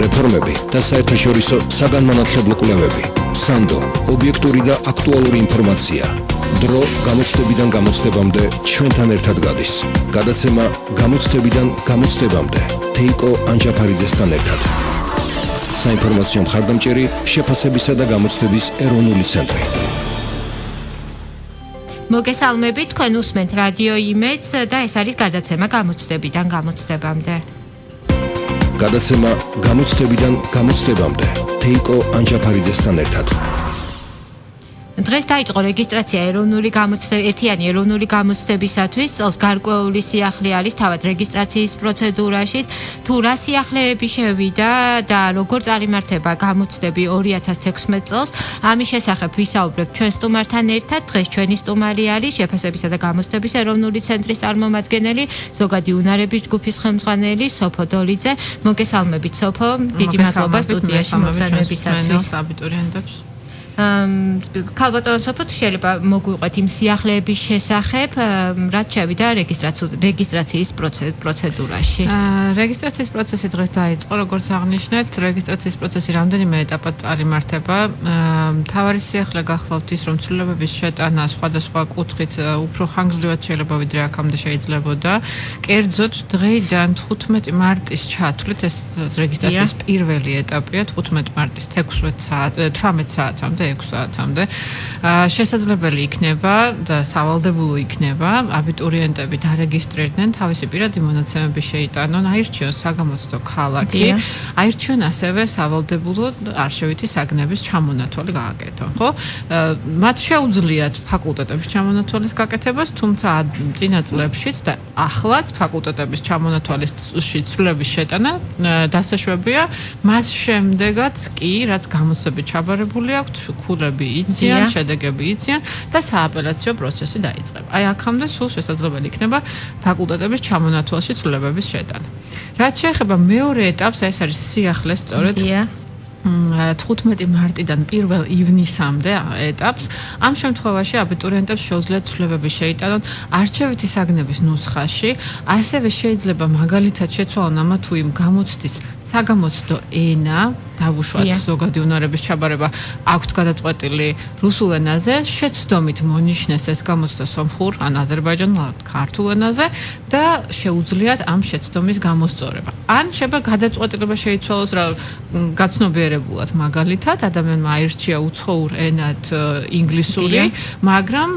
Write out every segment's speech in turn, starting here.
რეფორმები და საერთაშორისო საგანმანათლებლო კვლევები. სანდო, ობიექტური და აქტუალური ინფორმაცია. დრო გამოცდებიდან გამოცდებამდე ჩვენთან ერთად გადის. გადაცემა გამოცდებიდან გამოცდებამდე თეიკო ანჯაფარიძესთან ერთად. საინფორმაციო მხარდამჭერი შეფასებისა და გამოცდების ეროვნული ცენტრი. მოგესალმებით, თქვენ უსმენთ რადიო იმედს და ეს არის გადაცემა გამოცდებიდან გამოცდებამდე. გადაცემა გამოცდებიდან გამოცდებამდე თეიკო ანჯაფარიძესთან ერთად. დღეს დაიწყო რეგისტრაცია ერთიანი ეროვნული გამოცდებისათვის. წელს გარკვეული სიახლე არის თავად რეგისტრაციის პროცედურაში. თუ რა სიახლეები შევიდა და როგორ წარიმართება გამოცდები 2016 წელს, ამის შესახებ ვისაუბრებთ ჩვენ სტუმართან ერთად. დღეს ჩვენი სტუმარი არის შეფასებისა და გამოცდების ეროვნული ცენტრის წარმომადგენელი, ზოგადი უნარების ჯგუფის ხელმძღვანელი სოფო დოლიძე. მოგესალმებით სოფო, დიდი მადლობა სტუდიაში მოგზაურობისათვის. აბიტურიენტებს ქალბატონო სოფო, შეიძლება მოგვიყვეთ იმ სიახლეების შესახებ, რაც შევიდა რეგისტრაციის პროცედურაში. რეგისტრაციის პროცესი დღეს დაიწყო, როგორც აღნიშნეთ, რეგისტრაციის პროცესი რამდენიმე ეტაპად წარიმართება. მთავარი სიახლე გახლავთ ის, რომ ცვლილებების შეტანა სხვადასხვა კუთხით უფრო ხანგრძლივად შეიძლება ვიდრე აქამდე შეიძლებოდა. კერძოდ, დღეიდან 15 მარტის ჩათვლით ეს რეგისტრაციის პირველი ეტაპია, 15 მარტის 18 საათამდე 6 საათამდე შესაძლებელი იქნება და სავალდებულო იქნება აბიტურიენტები დარეგისტრირდნენ, თავისი პირადი მონაცემები შეიტანონ, აირჩიონ საგამოცდო ქალაქი, აირჩიონ ასევე სავალდებულო არშევითი საგნების ჩამონათვალი გააკეთონ, ხო? მათ შეუძლიათ ფაკულტეტების ჩამონათვალის გაკეთებას, თუმცა წინა წლებშიც და ახლაც ფაკულტეტების ჩამონათვალის ცვლილების შეტანა დასაშვებია, მას შემდეგაც კი, რაც გამოცდები ჩაბარებული აქვთ, ქულები იციან, შედეგები იციან და სააპელაციო პროცესი დაიწყება. აი აქამდე სულ შესაძლებელი იქნება ფაკულტეტების ჩამონათვალში ცვლილებების შეტანა. რაც შეეხება მეორე ეტაპს, ეს არის სიახლე სწორედ 15 მარტიდან 1 ივნისამდე ეტაპს. ამ შემთხვევაში აბიტურიენტებს შეუძლიათ ცვლილებები შეიტანონ არჩევითი საგნების ნუსხაში, ასევე შეიძლება მაგალითად შეცვალონ ამა თუ იმ გამოცდის საგამოცდო ენა, დავუშვათ ზოგადი უნარების ჩაბარება აქვთ გადაწყვეტილი რუსულ ენაზე, შეცდომით მონიშნეს ეს გამოცდა სომხურ ან აზერბაიჯანულ ქართულ ენაზე და შეუძლიათ ამ შეცდომის გამოსწორება. ან შეიძლება გადაწყვეტილება შეიცვალოს რა გაცნობიერებულად, მაგალითად ადამიანმა აირჩია უცხოურ ენად ინგლისური, მაგრამ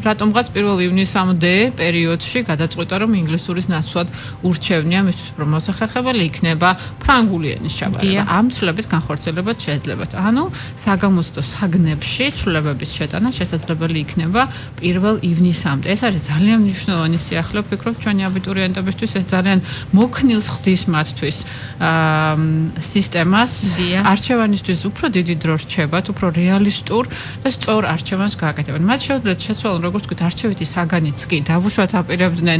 რატომღაც 1 ივნისამდე პერიოდში გადაწყვიტა, რომ ინგლისურის ნაცვლად ურჩევნია, მისთვის რომ მოსახერხებელი იქნება ფრანგული ენის ჩაბარება. ამ ცვლილების განხორციელებაც შეეძლებათ. ანუ საგამოცდო საგნებში ცვლილებების შეტანა შესაძლებელი იქნება 1 ივნისამდე. ეს არის ძალიან მნიშვნელოვანი სიახლე, ვფიქრობ, ჩვენი აბიტურიენტებისთვის ეს ძალიან მოქნილს ხდის მათთვის სისტემას. არჩევანისთვის უფრო დიდი დრო რჩებათ, უფრო რეალისტურ და სწორ არჩევანს გააკეთებენ. მათ შეუძლიათ შეცვალონ როგორც თქვით, არჩევითი საგანიც კი დავუშვათ აპირებდნენ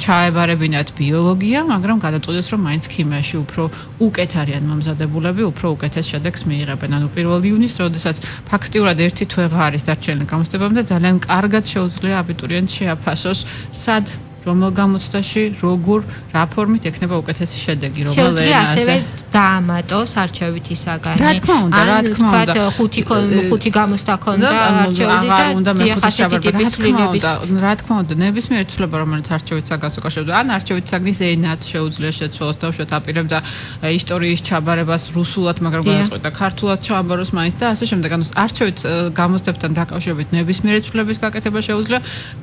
ჩაებარებინათ ბიოლოგია, მაგრამ გადაწყვიტეს, რომ მაინც ქიმიაში უფრო უკეთ არიან მომზადებულები, უფრო უკეთეს შედეგს მიიღებენ. ანუ 1 ივნისს, როდესაც ფაქტიურად ერთი თვეღა არის დარჩენილი გამოცდებამდე, ძალიან კარგად შეუძლია აბიტურიენტს შეაფასოს, სად რომელ გამოცდაში, როგორ, რა ფორმით ექნება უკეთესი შედეგი, რომელ ენაზე. შეუძლია ასევე დაამატოს არჩევითი საგანი. რა თქმა უნდა, რა თქმა უნდა. ხუთი გამოცდა ქონდა არჩეული და ახასეთი ტიპის ცვლილების. რა თქმა უნდა, ნებისმიერი ცვლილება, რომელიც არჩევით საგანს უკავშირდება, ან არჩევით საგნის ენაც შეუძლია შეცვალოს, დავუშვათ აპირებდა ისტორიის ჩაბარებას რუსულად, მაგრამ გადაწყვიტა ქართულად ჩააბაროს მაინც და ასე შემდეგ. ანუ არჩევით გამოცდებთან დაკავშირებით ნებისმიერი ცვლილების გაკეთება შეუძლია.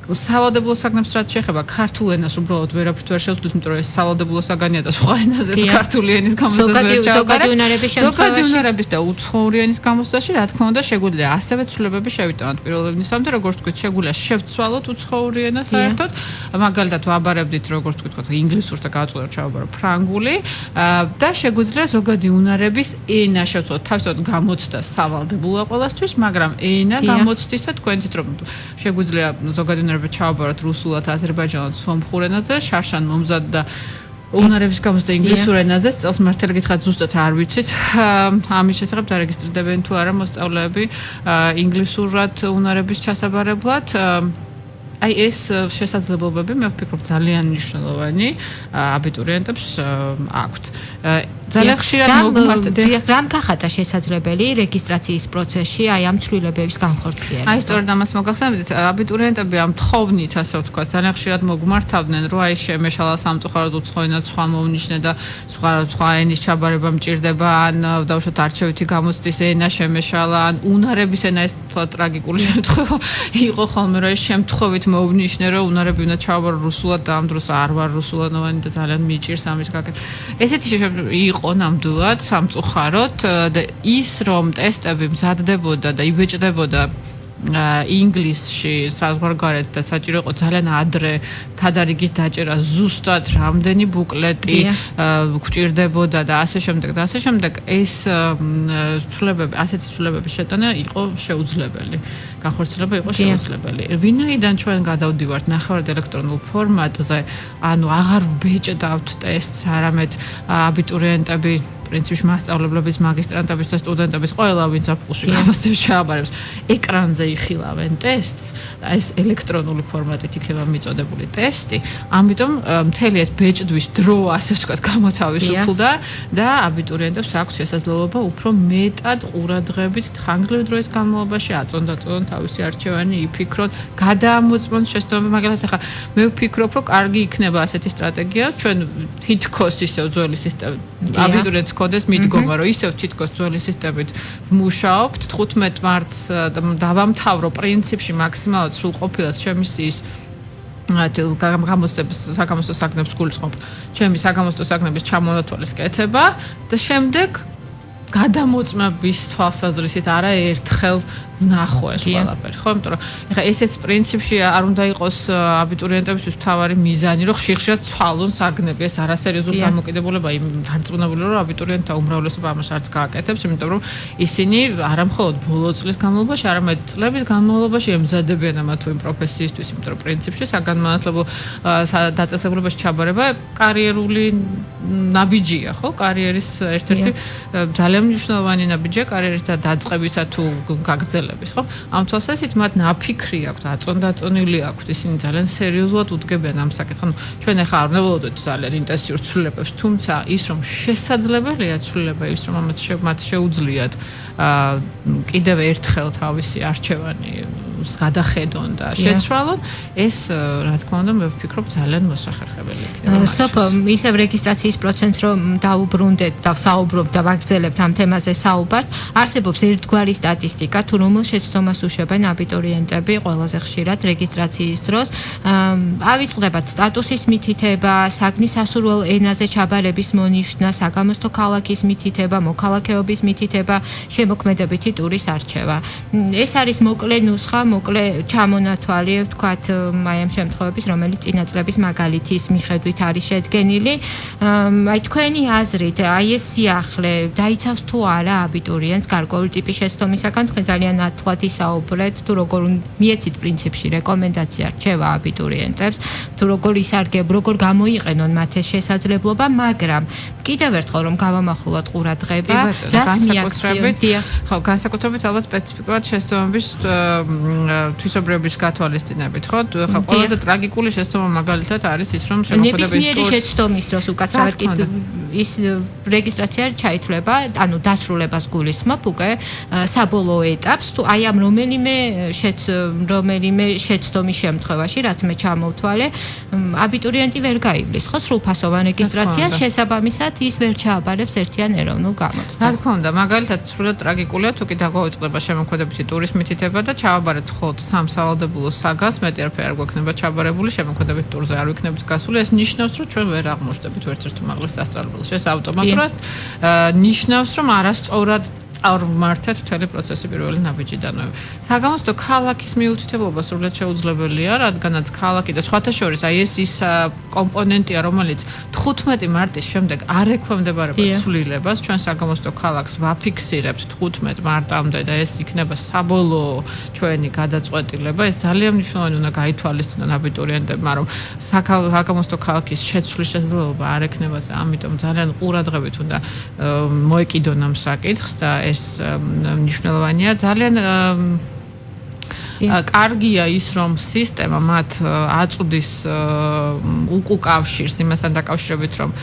სავალდებულო საგნებს რაც შეეხება ქართულ ენას უბრალოდ ვერაფრით ვერ შეუძლიათ, იმიტომ რომ ეს სავალდებულო საგანია და სხვა ენაზეც ქართული ენის გამოცდას ვერ ჩააბარა. ზოგადი უნარების და უცხოური ენის გამოცდაში, რა თქმა უნდა, შეგვიძლია ასევე ცვლილებები შევიტანოთ 1 ივნისამდე, როგორც თქვით, შეგვიძლია შევცვალოთ უცხოური ენა საერთოდ. მაგალითად, ვაბარებდით, როგორც თქვით, ინგლისურს და გავაწყვეტოთ ჩავაბარო ფრანგული და შეგვიძლია ზოგადი უნარების ენა შევცვალოთ. თავისთავად გამოცდა სავალდებულოა ყველასთვის, მაგრამ ენა გამოცდისა თქვენით რომ შეგვიძლია ზოგადი უნარები ჩავაბაროთ რუსულად, აზერბაიჯანულად, სომხურ ენაზე, შარშან მომზადდა უნარების გამოცდა ინგლისურ ენაზე, წელს მართალი გითხრათ, ზუსტად არ ვიცით. ამის შესახებ დარეგისტრირდებიან თუ არა მოსწავლეები ინგლისურად უნარების ჩასაბარებლად. აი ეს შესაძლებლობები მე ვფიქრობ ძალიან მნიშვნელოვანი აბიტურიენტებს აქვთ. ძალიან ხშირად მოგმართეთ. რამ გახადა შესაძლებელი რეგისტრაციის პროცესში აი ამ ცვლილებების განხორციელება? აი სწორედ ამას მოგახსენებთ, აბიტურიენტები ამ თხოვნით, ასე ვთქვათ, ძალიან ხშირად მოგმართავდნენ, რომ აი შემეშალა სამწუხაროდ უცხოენად სხვა მოვნიშნე და სხვა ენის ჩაბარება მჭირდება, ან დავუშვათ არჩევითი გამოცდის ენა შემეშალა, ან უნარების ენა, ეს ტრაგიკული შემთხვევა იყო ხოლმე, რომ ეს შემთხვევით მოვნიშნე, რომ უნარები უნდა ჩავაბარო რუსულად და ამ დროს არ ვარ რუსულენოვანი და ძალიან მიჭირს ამის გაკეთება. ესეთი იყო ნამდვილად სამწუხაროდ და ის რომ ტესტები მზადდებოდა და იბეჭდებოდა ინგლისში საზღვარგარეთ და საჭირო იყო ძალიან ადრე თადარიგის დაჭერა ზუსტად რამდენი ბუკლეტი გვჭირდებოდა და ასე შემდეგ და ასე შემდეგ ეს ცვლილებები ასეთი ცვლილებების შეტანა იყო შეუძლებელი განხორციელება იყო შეუძლებელი ვინაიდან ჩვენ გადავდივართ ნახევარად ელექტრონულ ფორმატზე ანუ აღარ ვბეჭდავთ ტესტს არამედ აბიტურიენტები პრინციპში მასწავლებლების მაგისტრანტების და სტუდენტების ყველა ვინც აფხულში გამოცდებს შეაბარებს ეკრანზე იხილავენ ტესტს ეს ელექტრონული ფორმატით იქნება მიწოდებული ტესტი ამიტომ მთელი ეს ბეჭდვის დრო ასე ვთქვათ გამოთავისუფლდა და აბიტურიენტებს აქვს შესაძლებლობა უფრო მეტად ყურადღებით ხანგრძლივი დროის განმავლობაში აწონდაწონონ თავისი არჩევანი იფიქრონ გადაამოწმონ შესაძლებლობა მაგალითად ახლა მე ვფიქრობ რომ კარგი იქნება ასეთი სტრატეგია ჩვენ თითქოს ისევ ძველი სისტემა აბიტურიენტს ხოდეს მიდგომა რომ ისევ თითქოს ძველი სისტემით ვმუშაობთ 15 მარტს დავამთავრო პრინციპში მაქსიმალურად სრულყოფილად ჩემი სიის საგამოცდო საგნებს გულისხმობ ჩემი საგამოცდო საგნების ჩამონათვალის კეთება და შემდეგ გადამოწმების თვალსაზრისით არაერთხელ ვნახო ეს ყველაფერი, ხო? იმიტომ რომ ეხლა ესეც პრინციპში არ უნდა იყოს აბიტურიენტებისთვის მთავარი მიზანი, რომ ხშირად ცვალონ საგნები, ეს არასერიოზული დამოკიდებულება იმ დარწმუნებული რომ აბიტურიენტთა უმრავლესობა ამას არც გააკეთებს, იმიტომ რომ ისინი არა მხოლოდ ბოლო წლის განმავლობაში, არამედ წლების განმავლობაში ემზადებიან ამა თუ იმ პროფესიისთვის, იმიტომ რომ პრინციპში საგანმანათლებლო დაწესებულებაში ჩაბარება კარიერული ნაბიჯია, ხო? კარიერის ერთ-ერთი ძალიან მნიშვნელოვანი ნაბიჯია კარიერის დაწყებისა თუ გაგრძელების, ხო? ამ თვალსაზრისით მათ ნაფიქრი აქვთ, აწონდაწონილი აქვთ, ისინი ძალიან სერიოზულად უდგებიან ამ საკითხს. ჩვენ ახლა არ უნდა ველოდოთ ძალიან ინტენსიურ ცვლილებებს, თუმცა ის რომ შესაძლებელია ცვლილება, ის რომ მათ შეუძლიათ კიდევ ერთხელ თავისი არჩევანი გადახედონ და შეცვალონ, ეს რა თქმა უნდა მე ვფიქრობ ძალიან მოსახერხებელი იქნება. სოფო, ისევ რეგისტრაციის პროცესს რომ დაუბრუნდეთ და საუბრობთ და ვაგრძელებთ ამ თემაზე საუბარს, არსებობს ერთგვარი სტატისტიკა, თუ რომელ შეცდომას უშვებენ აბიტურიენტები ყველაზე ხშირად რეგისტრაციის დროს. ავიწყდებათ სტატუსის მითითება, საგნის სასურველ ენაზე ჩაბარების მონიშნა, საგამოცდო ქალაქის მითითება, მოქალაქეობის მითითება, შემოქმედებითი ტურის არჩევა. ეს არის მოკლე ნუსხა, მოკლე ჩამონათვალი, ვთქვათ, აი ამ შემთხვევების, რომელიც წინა წლების მაგალითის მიხედვით არის შედგენილი. აი თქვენი აზრით, აი ეს სიახლე დაიცავს თუ არა აბიტურიენტს გარკვეული ტიპის შეცდომისაგან, თქვენ ძალიან ნათლად ისაუბრეთ, თუ როგორ მიეცით პრინციპში რეკომენდაცია რჩევა აბიტურიენტებს, თუ როგორ ისარგებლონ, როგორ გამოიყენონ მათ ეს შესაძლებლობა, მაგრამ კიდევ ერთხელ რომ გავამახვილოთ ყურადღება, რას მიაქციონ? ხო, განსაკუთრებით ალბათ სპეციფიკურად შეცდომების თვისობრიობის გათვალისწინებით, ხო? ხა ყველაზე ტრაგიკული შეცდომა მაგალითად არის ის, რომ შემოქმედების ნებისმიერი შეცდომის დროს უკაცრავად ის რეგისტრაცია ჩაითვლება, ანუ დასრულებას გულისხმობ უკვე საბოლოო ეტაპს, თუ აი ამ რომელიმე შეცდომის შემთხვევაში, რაც მე ჩამოვთვალე, აბიტურიენტი ვერ გაივლის, ხო, სრულფასოვან რეგისტრაციას, შესაბამისად ის ვერ ჩააბარებს ერთიან ეროვნულ გამოცდას. რა თქმა უნდა, მაგალითად სრულად ტრაგიკულია, თუ კი დაგვაუწყდება შემოქმედებითი ტურის მითითება და ჩავაბარეთ მხოლოდ სამ სავალდებულო საგანს, მეტი არაფერი არ გვექნება ჩაბარებული, შემოქმედებით ტურზე არ ვიქნებით გასული, ეს ნიშნავს, რომ ჩვენ ვერ აღმოჩნდებით ვერცერთ უმაღლეს სასწავლებელში. ეს ავტომატურად ნიშნავს, რომ არასწორად წარმართეთ მთელი პროცესი პირველი ნაბიჯიდანვე. საგამოცდო ქალაქის მიუთითებლობა სრულად შეუძლებელია, რადგანაც ქალაქი და სხვათა შორის აი ეს ის კომპონენტია, რომელიც 15 მარტის შემდეგ არ ექვემდებარება ცვლილებას, ჩვენ საგამოცდო ქალაქს ვაფიქსირებთ 15 მარტამდე და ეს იქნება საბოლოო ჩვენი გადაწყვეტილება. ეს ძალიან მნიშვნელოვანი უნდა გაითვალისწინონ აბიტურიენტებმა, რომ საგამოცდო ქალაქის შეცვლის შესაძლებლობა არ ექნებათ, ამიტომ ძალიან ყურადღებით უნდა მოეკიდონ ამ საკითხს და ეს მნიშვნელოვანია. ძალიან კარგია ის რომ სისტემა მათ აწვდის უკავშირს იმასთან დაკავშირებით რომ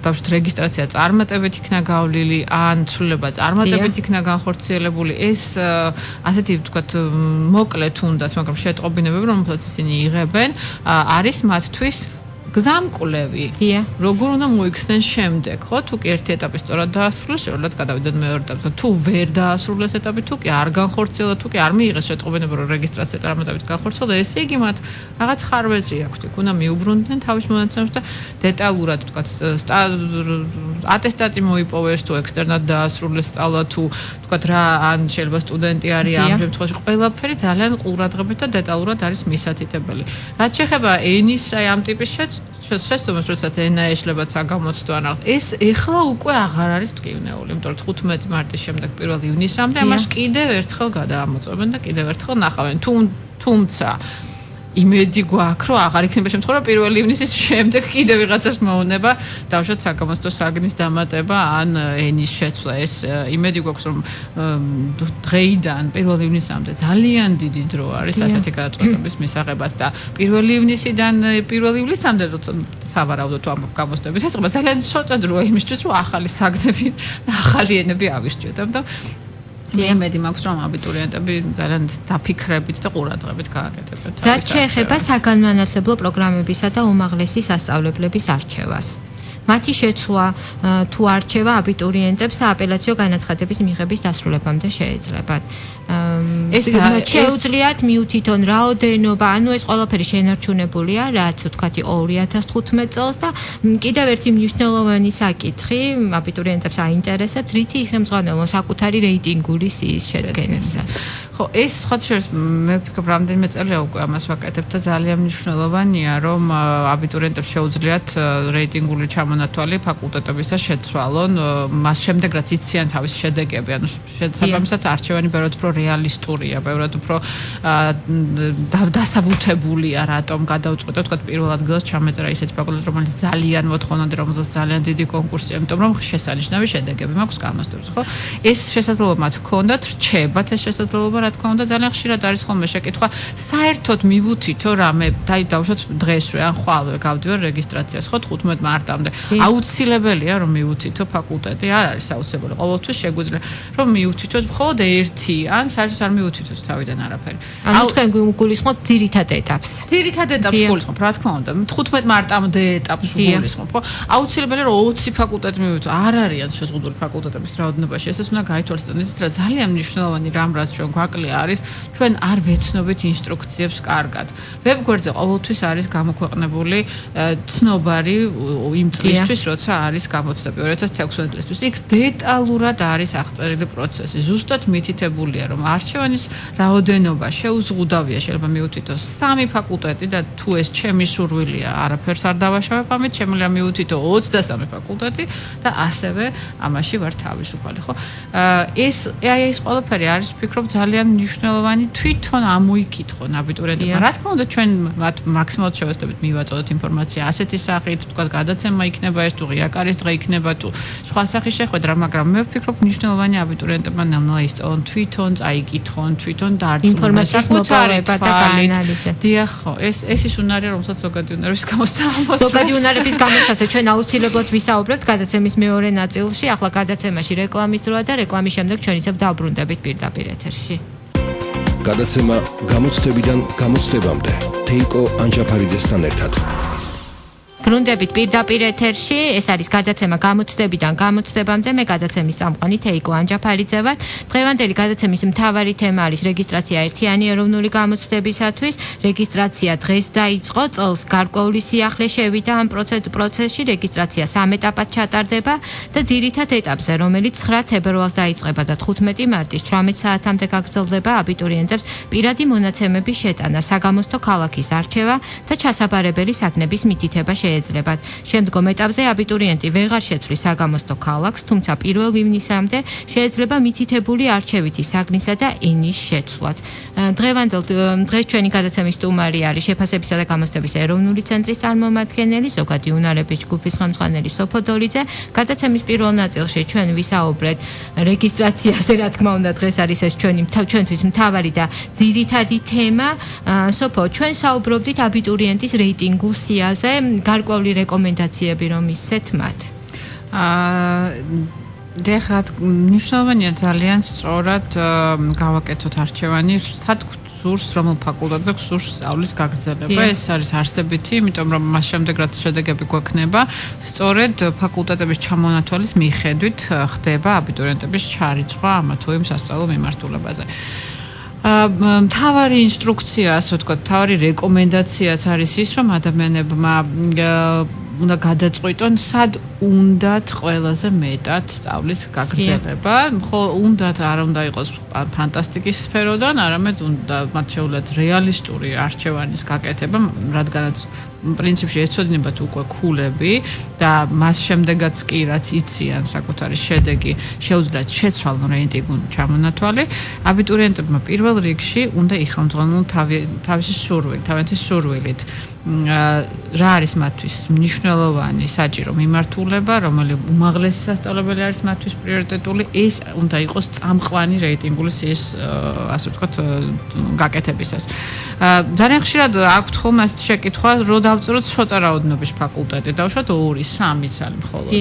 ბავშვთ რეგისტრაცია წარმატებით იქნა გავლილი ან ცვლილება წარმატებით იქნა განხორციელებული ეს ასეთი ვთქვათ მოკლე თუნდაც მაგრამ შეტყობინებები რომელსაც ისინი იღებენ არის მათთვის გზამკვლევი როგორ უნდა მოიქცნენ შემდეგ ხო თუ კი ერთი ეტაპი სწორად დაასრულეს შეუძლია გადავიდეთ მეორე ეტაპზე თუ ვერ დაასრულეს ეტაპი თუ კი არ განხორციელა თუ კი არ მიიღეს შეტყობინება რომ რეგისტრაცია წარმატებით განხორციელდა ესე იგი მათ რაღაც ხარვეზი აქვთ უნდა მიუბრუნდნენ თავის მონაცემებს და დეტალურად ვთქვათ ატესტატი მოიპოვეს თუ ექსტერნად დაასრულეს სწავლა თუ ვთქვათ რა ან შეიძლება სტუდენტი არის ამ შემთხვევაში ყველაფერი ძალიან ყურადღებით და დეტალურად არის მისათითებელი რაც შეეხება ენის აი ამ ტიპის შესწავლას როდესაც ენა ეშლებათ საგამოცდო ან ეს ეხლა უკვე აღარ არის მტკივნეული იმიტომ რომ 15 მარტის შემდეგ 1 ივნისამდე ამას კიდევ ერთხელ გადაამოწმებენ და კიდევ ერთხელ ნახავენ თუმცა იმედი გვაქვს რომ აღარ იქნება შემთხვევა 1 ივნისის შემდეგ კიდევ ვიღაცას მოუნება დავშოთ საგამოცდო საგნის დამატება ან ენის შეცვლა ეს იმედი გვაქვს რომ დღეიდან 1 ივნისამდე ძალიან დიდი დრო არის ასეთი გადაწყვეტების მისაღებად და 1 ივნისიდან 1 ივლისამდე როცა სავარაუდოდ ამ გამოცდების ესწრება ძალიან ცოტა დროა იმისთვის რომ ახალი საგნები და ახალი ენები ავირჩიოთ ამიტომ იმედი მაქვს რომ აბიტურიენტები ძალიან დაფიქრებით და ყურადღებით გააკეთებენ. რაც შეეხება საგანმანათლებლო პროგრამებისა და უმაღლესი სასწავლებლების არჩევას. მათი შეცვლა თუ არჩევა აბიტურიენტებს სააპელაციო განაცხადების მიღების დასრულებამდე შეეძლებათ. ეს შეუძლიათ მიუთითონ რაოდენობა, ანუ ეს ყველაფერი შენარჩუნებულია, რაც ვთქვათ 2015 წელს და კიდევ ერთი მნიშვნელოვანი საკითხი აბიტურიენტებს აინტერესებთ, რითი იქნება მზღავნელო საკუთარი რეიტინგული სიის შედგენისას. ხო, ეს სხვა შორის მე ვფიქრობ, რამდენიმე წელია უკვე ამას ვაკეთებთ და ძალიან მნიშვნელოვანია, რომ აბიტურიენტებს შეუძლიათ რეიტინგული ჩამონათვალი ფაკულტეტებისა შეცვალონ, მას შემდეგ რაც იციან თავის შედეგები, ანუ შესაბამისად არჩევანი ბევრად უფრო რეალისტურია, ბევრად უფრო დასაბუთებულია, რატომ გადავწყვეტოთ, თქვა პირველ ადგილას ჩამეწერა ისეთი ფაკულტეტი, რომელიც ძალიან მოთხოვნადი, რომელსაც ძალიან დიდი კონკურსია, იმიტომ რომ შესანიშნავი შედეგები მაქვს გამოსდებს, ხო? ეს შესაძლებლობა მათ ჰქონდათ, რჩებათ ეს შესაძლებლობა რა თქმა უნდა ძალიან ხშირად არის ხოლმე შეკითხვა საერთოდ მივუთითო რამე დავუშვათ დღესვე ან ხვალვე გავდივარ რეგისტრაციას ხო 15 მარტამდე აუცილებელია რომ მივუთითო ფაკულტეტი არ არის აუცილებელი ყოველთვის შეგვიძლია რომ მივუთითოთ მხოლოდ ერთი ან საერთოდ არ მივუთითოთ თავიდან არაფერი ანუ თქვენ გულისხმობთ ძირითად ეტაპს გულისხმობ რა თქმა უნდა 15 მარტამდე ეტაპს გულისხმობ ხო აუცილებელია რომ 20 ფაკულტეტი მივუთითო არ არიან შეზღუდული ფაკულტეტების რაოდენობაში ესეც უნდა გაითვალისწინოთ იცით რა ძალიან მნიშვნელოვანი რამ რაც ჩვენ გვაკლია არის ჩვენ არ ვეცნობით ინსტრუქციებს კარგად. ვებგვერდზე ყოველთვის არის გამოქვეყნებული ცნობარი იმ წლისთვის, როცა არის გამოცდები 2016 წლისთვის. იქ დეტალურად არის აღწერილი პროცესი. ზუსტად მითითებულია, რომ არჩევანის რაოდენობა შეუზღუდავია, შეიძლება მიუთითოს 3 ფაკულტეტი და თუ ეს ჩემი სურვილია, არაფერს არ დავაშავებ, ამით შემიძლია მიუთითო 23 ფაკულტეტი და ასევე ამაში ვარ თავისუფალი, ხო? ეს ყველაფერი არის, ვფიქრობ, ძალიან მნიშვნელოვანი თვითონ ამოიკითხონ აბიტურიენტებმა. რა თქმა უნდა, ჩვენ მათ მაქსიმალურად შევეცდებით მივაწოდოთ ინფორმაცია ასეთი სახით, თქვა გადაცემა იქნება ეს თუ ღია კარის დღე იქნება თუ სხვა სახის შეხვედრა, მაგრამ მე ვფიქრობ მნიშვნელოვანი აბიტურიენტებმა ნელ-ნელა ისწავლონ თვითონ, წაიკითხონ, თვითონ დაარწმუნონ ინფორმაციის მოპოვება და გაანალიზება. დიახ, ხო, ეს ის უნარია, რომელსაც ზოგადი უნარების გამოცდა. ზოგადი უნარების გამოცდაზე ჩვენ აუცილებლად ვისაუბრებთ გადაცემის მეორე ნაწილში, ახლა გადაცემაში რეკლამის დროა და რეკლამის შემდეგ ჩვენ ისევ დავბრუნდებით პირდაპირ ეთერში. გადაცემა გამოცდებიდან გამოცდებამდე თეიკო ანჯაფარიძესთან ერთად. ბრუნდებით პირდაპირ ეთერში, ეს არის გადაცემა გამოცდებიდან გამოცდებამდე, მე გადაცემის წამყვანი თეიკო ანჯაფარიძე ვარ. დღევანდელი გადაცემის მთავარი თემა არის რეგისტრაცია ერთიანი ეროვნული გამოცდებისათვის. რეგისტრაცია დღეს დაიწყო, წელს გარკვეული სიახლე შევიდა ამ პროცესში, რეგისტრაცია 3 ეტაპად ჩატარდება და ძირითად ეტაპზე, რომელიც 9 თებერვალს დაიწყება და 15 მარტის 18 საათამდე გაგრძელდება აბიტურიენტებს პირადი მონაცემების შეტანა, საგამოცდო ქალაქის არჩევა და ჩასაბარებელი საგნების მითითება შეეძლებათ. შემდგომ ეტაპზე აბიტურიენტი ვეღარ შეცვლის საგამოსტო ქალაქს, თუმცა 1 ივნისამდე შეეძლება მითითებული არჩევითი საგნისა და ენის შეცვლაც. დღეს ჩვენი გადაცემის სტუმარი არის შეფასებისა და გამოცდების ეროვნული ცენტრის წარმომადგენელი, ზოგადი უნარების ჯგუფის ხელმძღვანელი სოფო დოლიძე. გადაცემის პირველ ნაწილში ჩვენ ვისაუბრეთ რეგისტრაციაზე, რა თქმა უნდა, დღეს არის ეს ჩვენთვის მთავარი და ძირითადი თემა. სოფო, ჩვენ საუბრობდით აბიტურიენტის რეიტინგულ სიაზე, გარკვეული რეკომენდაციები რომ ისეთ მათ. დეხათ მნიშვნელოვანია ძალიან სწორად გავაკეთოთ არჩევანი, სად გსურს რომელ ფაკულტეტზე გსურს სწავლის გაგრძელება. ეს არის არსებითი, იმიტომ რომ მას შემდეგ რაც შედეგები გვექნება, სწორედ ფაკულტეტების ჩამონათვალის მიხედვით ხდება აბიტურიენტების ჩარიცხვა ამა თუ იმ სასწავლო მიმართულებაზე. მთავარი ინსტრუქცია, ასე ვთქვათ, მთავარი რეკომენდაციაც არის ის, რომ ადამიანებმა უნდა გადაწყვიტონ, სად უნდათ ყველაზე მეტად სწავლის გაგრძელება. ხო, უნდათ არ უნდა იყოს ფანტასტიკის სფეროდან, არამედ უნდა მათ შეუძლიათ რეალისტური არჩევანის გაკეთება, რადგანაც პრინციპში ეცოდინებათ უკვე ქულები და მას შემდეგაც კი რაც იციან საკუთარი შედეგი შეუძლიათ შეცვალონ რეიტინგული ჩამონათვალი. აბიტურიენტებმა პირველ რიგში უნდა იხელმძღვანელონ თავისი სურვილით. რა არის მათთვის მნიშვნელოვანი საჭირო მიმართულება, რომელიც უმაღლესი სასწავლებელი არის მათთვის პრიორიტეტული, ეს უნდა იყოს წამყვანი რეიტინგული სიის, ასე ვთქვათ, გაკეთებისას. ძალიან ხშირად აქვთ ხოლმე ასეთი შეკითხვა, რომ დავწეროთ ცოტა რაოდენობის ფაკულტეტი, დავუშვათ 2-3 ცალი მხოლოდ.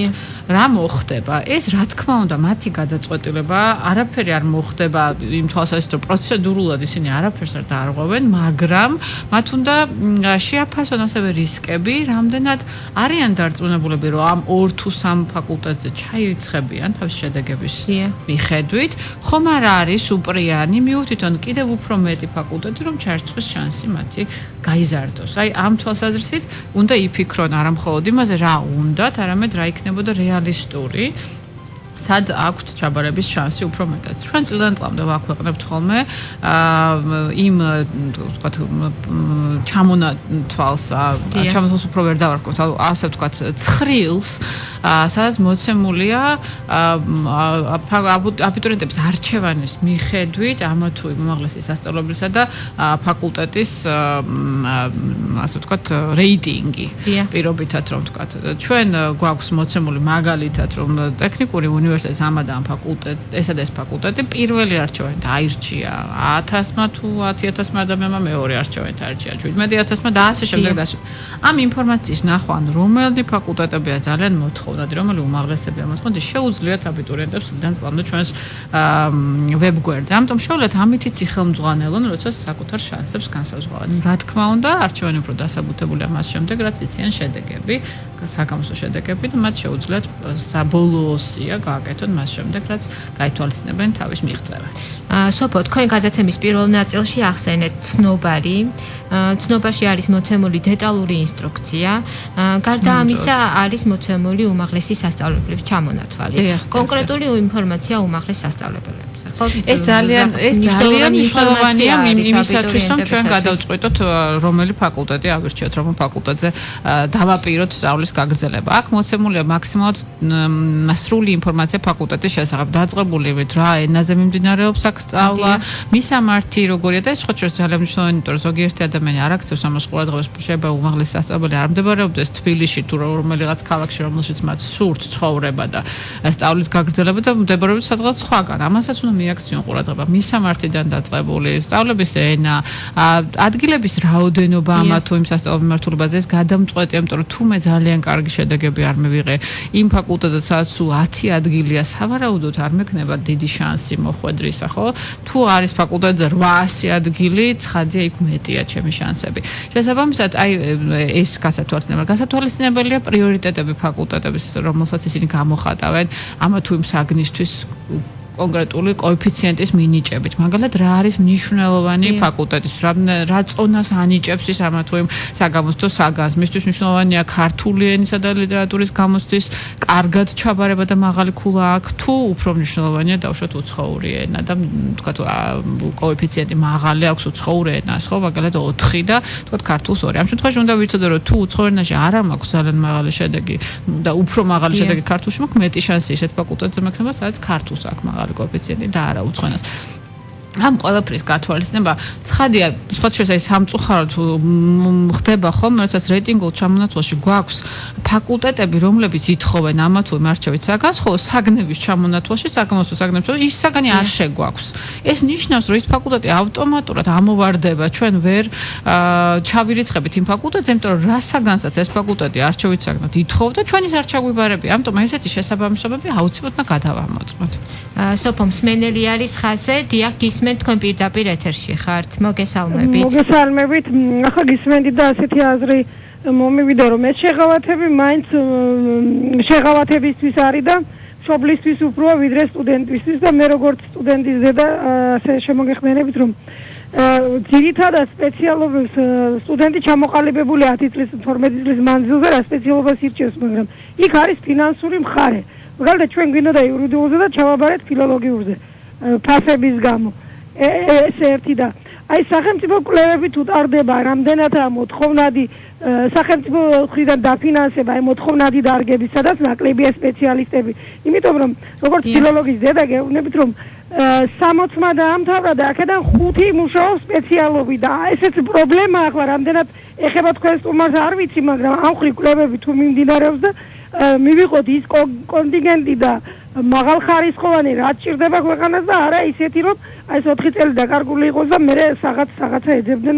რა მოხდება? ეს რა თქმა უნდა მათი გადაწყვეტილება, არაფერი არ მოხდება იმ თვალსაზრისით, რომ პროცედურულად ისინი არაფერს არ დაარღვევენ, მაგრამ მათ უნდა შეაფასონ ასევე რისკები, რამდენად არიან დარწმუნებულები, რომ ამ 2 თუ 3 ფაკულტეტზე ჩაირიცხებიან თავის შედეგების მიხედვით, ხომ არ არის უპრიანი მიუთითონ კიდევ უფრო მეტი ფაკულტეტი, რომ ჩარიცხვის შანსი მათი გაიზარდოს. აი ამ თვალსაზრისით უნდა იფიქრონ არა მხოლოდ იმაზე, რა უნდათ, არამედ რა იქნებოდა რეალისტური, სად აქვთ ჩაბარების შანსი უფრო მეტად. ჩვენ წლიდან წლამდე ვაქვეყნებთ ხოლმე იმ ვთქვათ ჩამონათვალს უფრო ვერ დავარქვათ, ასე ვთქვათ, ცხრილს, სადაც მოცემულია აბიტურიენტების არჩევანის მიხედვით ამა თუ იმ უმაღლესი სასწავლებლისა და ფაკულტეტის ასე ვთქვათ რეიტინგი პირობითად რომ ვთქვათ. ჩვენ გვაქვს მოცემული მაგალითად რომ ტექნიკური უნივერსიტეტის ამადან ფაკულტეტი, ესა და ეს ფაკულტეტი პირველი არჩევანით აირჩია 1000-მა თუ 10000-მა ადამიანმა, მეორე არჩევანით აირჩია 17000-მა და ასე შემდეგ და ასე. ამ ინფორმაციის ნახვა, რომელი ფაკულტეტებია ძალიან მოთხოვნადი, რომელი უმაღლესებია მოთხოვნადი, შეუძლიათ აბიტურიენტებს წლიდან წლამდე ჩვენს ვებგვერდზე. ამიტომ შეუძლიათ ამითიც იხელმძღვანელონ, როცა საკუთარ შანსებს განსაზღვრავენ. რა თქმა უნდა, არჩევანი უფრო დასაბუთებულია მას შემდეგ, რაც იციან შედეგები, საგამოსტო შედეგები და მათ შეუძლიათ საბოლოო სია გააკეთონ მას შემდეგ, რაც გაითვალისწინებენ თავის მიღწევა. სოფო, თქვენ გადაცემის პირველ ნაწილში ახსენეთ ცნობაში არის მოცემული დეტალური ინსტრუქცია, გარდა ამისა არის მოცემული უმაღლესი სასწავლებლების ჩამონათვალი. კონკრეტული ინფორმაცია უმაღლეს სასწავლებელებზე. ეს ძალიან მნიშვნელოვანია იმისათვის, რომ ჩვენ გადავწყვეტოთ რომელი ფაკულტეტი ავირჩიოთ, რომელ ფაკულტეტზე დავაპიროთ სწავლის გაგრძელება. აქ მოცემულია მაქსიმალურად სრული ინფორმაცია ფაკულტეტის შესახებ, დაწყებულივით რა ენაზე მიმდინარეობს აქ სწავლა, მისამართი როგორია და ეს სხვა შორის ძალიან მნიშვნელოვანია, იმიტომ რომ ზოგიერთი ადამიანი არ აქცევს ამას ყურადღებას, შეიძლება უმაღლესი სასწავლებელი არ მდებარეობდეს თბილისში თუ რომელიღაც ქალაქში, რომელშიც მათ სურთ ცხოვრება და სწავლის გაგრძელება და მდებარეობდეს სადღაც სხვაგან. ამასაც უნდა მიაქციონ ყურადღება. მისამართიდან დაწყებული სწავლების ენა, ადგილების რაოდენობა ამა თუ იმ სასწავლო მიმართულებაზე ეს გადამწყვეტია, იმიტომ რომ თუ მე ძალიან კარგი შედეგები არ მივიღე იმ ფაკულტეტზე, სადაც სულ 10 ადგილია, სავარაუდოდ არ მექნება დიდი შანსი მოხვედრისა, ხო? თუ არის ფაკულტეტზე 800 ადგილი, ცხადია იქ მეტია ჩემი შანსები. შესაბამისად, აი ეს გასათვალისწინებელია პრიორიტეტები ფაკულტეტების, რომელსაც ისინი გამოხატავენ ამა თუ იმ საგნისთვის კონკრეტული კოეფიციენტის მინიჭებით. მაგალითად, რა არის მნიშვნელოვანი ფაკულტეტის, რა წონას ანიჭებს ის ამა თუ იმ საგამოცდო საგანს. მისთვის მნიშვნელოვანია ქართული ენისა და ლიტერატურის გამოცდის კარგად ჩაბარება და მაღალი ქულა აქვს, თუ უფრო მნიშვნელოვანია დავუშვათ უცხოური ენა და თქვათ კოეფიციენტი მაღალი აქვს უცხოურ ენას, ხო, მაგალითად 4 და თქვათ ქართულს 2. ამ შემთხვევაში უნდა ვიცოდე, რომ თუ უცხოურ ენაში არ მაქვს ძალიან მაღალი შედეგი და უფრო მაღალი შედეგი ქართულში მაქვს, მეტი შანსი ისეთ ფაკულტეტზე მექნება, სადაც ქართულს აქვს მაღალი კოეფიციენტი და არა უცხოენას. ამ ყველაფრის გათვალისწინება ცხადია, სხვა შეიძლება სამწუხაროდ ხდება ხოლმე, როდესაც რეიტინგულ ჩამონათვალში გვაქვს ფაკულტეტები, რომლებიც ითხოვენ ამა თუ იმ არჩევით საგანს, ხოლო საგნების ჩამონათვალში, საგამოცდო საგნებში ის საგანი არ შეგვაქვს. ეს ნიშნავს, რომ ის ფაკულტეტი ავტომატურად ამოვარდება, ჩვენ ვერ ჩავირიცხებით იმ ფაკულტეტზე, იმიტომ რომ რა საგანსაც ეს ფაკულტეტი არჩევით საგნად ითხოვდა, ჩვენ ის არ ჩაგვიბარებია. ამიტომ ესეთი შესაბამისობები აუცილებლად უნდა გადავამოწმოთ. სოფო მსმენელი არის ხაზე, დიახ, გისმენთ თქვენ პირდაპირ ეთერში ხართ. მოგესალმებით. მოგესალმებით. ახლა გისმენთ და ასეთი აზრი მომივიდა, რომ ეს შეღავათები მაინც შეღავათებისთვის არის და მშობლისთვის უფროა ვიდრე სტუდენტისთვის და მე როგორც სტუდენტის დედა ასე შემოგეხმიანებით, რომ ძირითადად სპეციალობებს სტუდენტი ჩამოყალიბებული 10 წლის 12 წლის მანძილზე რა სპეციალობას ირჩევს, მაგრამ იქ არის ფინანსური მხარე. მაგალითად ჩვენ გვინდა იურიდიულზე და ჩავაბარეთ ფილოლოგიურზე ფასების გამო. ეს ერთი და აი სახელმწიფო კვლევები თუ ტარდება, რამდენადაა მოთხოვნადი სახელმწიფო მხრიდან დაფინანსება, აი მოთხოვნადი დარგების, სადაც ნაკლებია სპეციალისტები. იმიტომ რომ როგორც ფილოლოგის დედა გეუბნებით, რომ 60 დაამთავრა და აქედან 5 მუშაობს სპეციალობით და ესეც პრობლემაა ახლა რამდენად ეხება თქვენ სტუმარს არ ვიცი, მაგრამ ამ ხრი კვლევები თუ მიმდინარეობს და მივიღოთ ის კონტინგენტი და მაღალხარისხოვანი რაც ჭირდება ქვეყანას და არა ისეთი რომ აი 4 წელი დაკარგული იყოს და მე რაღაცა ეძებდნენ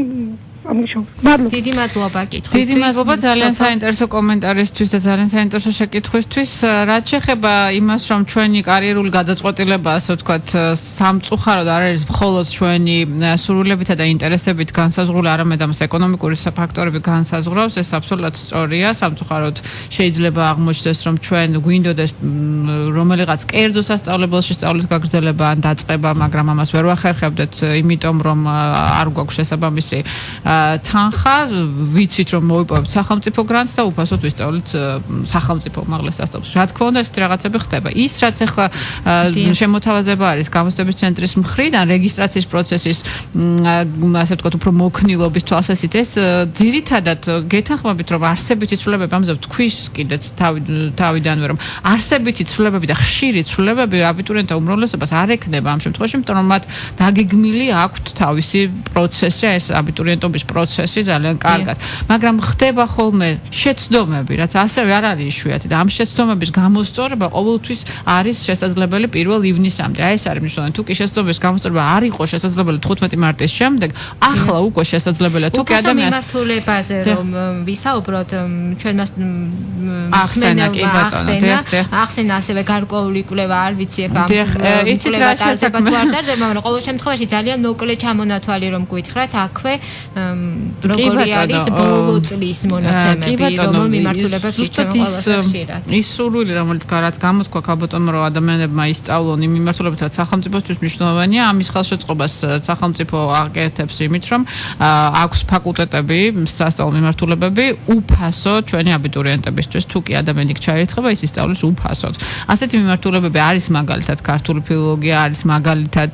მადლობა. დიდი მადლობა კითხვისთვის. დიდი მადლობა ძალიან საინტერესო კომენტარისთვის და ძალიან საინტერესო შეკითხვისთვის. რაც შეეხება იმას, რომ ჩვენი კარიერული გადაწყვეტილება, ასე ვთქვათ, სამწუხაროდ არ არის მხოლოდ ჩვენი სურვილებითა და ინტერესებით განსაზღვრული, არამედ ამას ეკონომიკური ფაქტორები განსაზღვრავს, ეს აბსოლუტურად სწორია. სამწუხაროდ შეიძლება აღმოჩნდეს, რომ ჩვენ გვინდოდეს რომელიღაც კერძო სასწავლებელში სწავლის გაგრძელება ან დაწყება, მაგრამ ამას ვერ ვახერხებდეთ, იმიტომ რომ არ გვაქვს შესაბამისი თანხა, ვიცით რომ მოვიპოვებთ სახელმწიფო გრანტს და უფასოდ ვისწავლით სახელმწიფო უმაღლეს სასწავლებელში. რა თქმა უნდა, ეს რაღაცები ხდება. ის რაც ახლა შემოთავაზება არის გამოცდების ცენტრის მხრიდან რეგისტრაციის პროცესის ასე ვთქვათ, უფრო მოქნილობის თვალსაზრისით, ეს ძირითადად გეთანხმებით, რომ არსებითი ცვლილებები ამაზე ვთქვის კიდეც თავიდანვე, რომ არსებითი ცვლილებები და ხშირი ცვლილებები აბიტურიენტთა უმრავლესობას არ ექნება ამ შემთხვევაში, იმიტომ რომ მათ დაგეგმილი აქვთ თავისი პროცესი, ეს აბიტურიენტობის პროცესი ძალიან კარგად. მაგრამ ხდება ხოლმე შეცდომები, რაც ასევე არ არის იშვიათი და ამ შეცდომების გამოსწორება ყოველთვის არის შესაძლებელი 1 ივნისამდე. აი ეს არის მნიშვნელოვანი. თუ კი შეცდომების გამოსწორება არ იყო შესაძლებელი 15 მარტის შემდეგ, ახლა უკვე შესაძლებელია. თუ კი ადამიანს მიმართულებაზე რომ ვისაუბროთ, ჩვენ მას ახსენა ასევე გარკვეული კვლევა, არ ვიცი ეხლა კვლევა ტარდება თუ არ ტარდება, მაგრამ ყოველ შემთხვევაში ძალიან მოკლე ჩამონათვალი რომ გითხრათ, აქვე როგორი არის ბოლო წლის მონაცემები, რომელ მიმართულებებს ირჩევენ ყველაზე ხშირად. ის სურვილი, რომელიც რაც გამოთქვა ქალბატონმა, რომ ადამიანებმა ისწავლონ იმ მიმართულებით, რაც სახელმწიფოსთვის მნიშვნელოვანია, ამის ხელშეწყობას სახელმწიფო აკეთებს იმით, რომ აქვს ფაკულტეტები, სასწავლო მიმართულებები უფასო ჩვენი აბიტურიენტებისთვის, თუ კი ადამიანი ჩაირიცხება, ის ისწავლის უფასოდ. ასეთი მიმართულებები არის მაგალითად ქართული ფილოლოგია, არის მაგალითად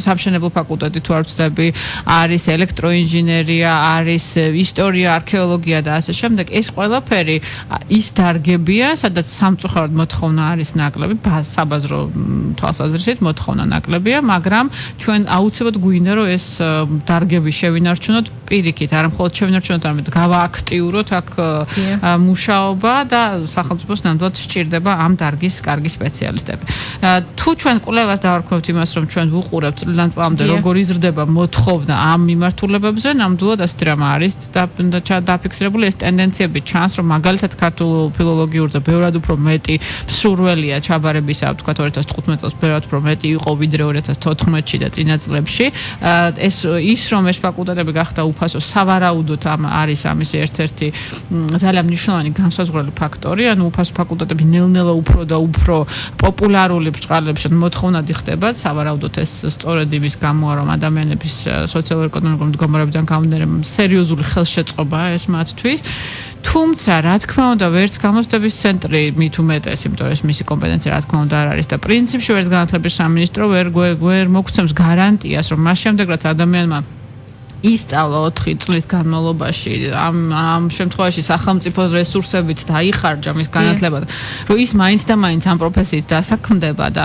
სამშენებლო ფაკულტეტი თუ არ ვცდები, არის ელექტროინჟინერია, არის ისტორია, არქეოლოგია და ასე შემდეგ. ეს ყველაფერი ის დარგებია, სადაც სამწუხაროდ მოთხოვნა არის ნაკლები, საბაზრო თვალსაზრისით მოთხოვნა ნაკლებია, მაგრამ ჩვენ აუცილებლად გვინდა, რომ ეს დარგები შევინარჩუნოთ პირიქით, არა მხოლოდ შევინარჩუნოთ, არამედ გავააქტიუროთ აქ მუშაობა და სახელმწიფოს ნამდვილად სჭირდება ამ დარგის კარგი სპეციალისტები. თუ ჩვენ კვლევას დავარქვევთ იმას, რომ ჩვენ ვუყურებთ წლიდან წლამდე როგორ იზრდება მოთხოვნა ამ მიმართულებებზე ნამდვილად ასეთი რამ არის დაფიქსირებული ეს ტენდენციები ჩანს, რომ მაგალითად ქართულ ფილოლოგიურზე ბევრად უფრო მეტი მსურველია ჩაბარებისა, ვთქვათ 2015 წელს ბევრად უფრო მეტი იყო ვიდრე 2014-ში და წინა წლებში. ის რომ ეს ფაკულტეტები გახდა უფასო, სავარაუდოდ არის ამის ერთ-ერთი ძალიან მნიშვნელოვანი განსაზღვრელი ფაქტორი, ანუ უფასო ფაკულტეტები ნელ-ნელა უფრო და უფრო პოპულარული ბრწყალებში მოთხოვნადი ხდება, სავარაუდოდ ეს სწორედ იმის გამოა, რომ ადამიანების სოციალურ-ეკონომიკურ მდგომარეობიდან გამომდინარე სერიოზული ხელშეწყობაა ეს მათთვის. თუმცა, რა თქმა უნდა, ვერც გამოცდების ცენტრი მით უმეტეს, იმიტომ რომ ეს მისი კომპეტენცია რა თქმა უნდა არ არის და პრინციპში ვერც განათლების სამინისტრო ვერ მოგცემს გარანტიას, რომ მას შემდეგ რაც ადამიანმა ისწავლა 4 წლის განმავლობაში ამ შემთხვევაში სახელმწიფოს რესურსებით დაიხარჯა მის განათლებად, რომ ის მაინც და მაინც ამ პროფესიით დასაქმდება და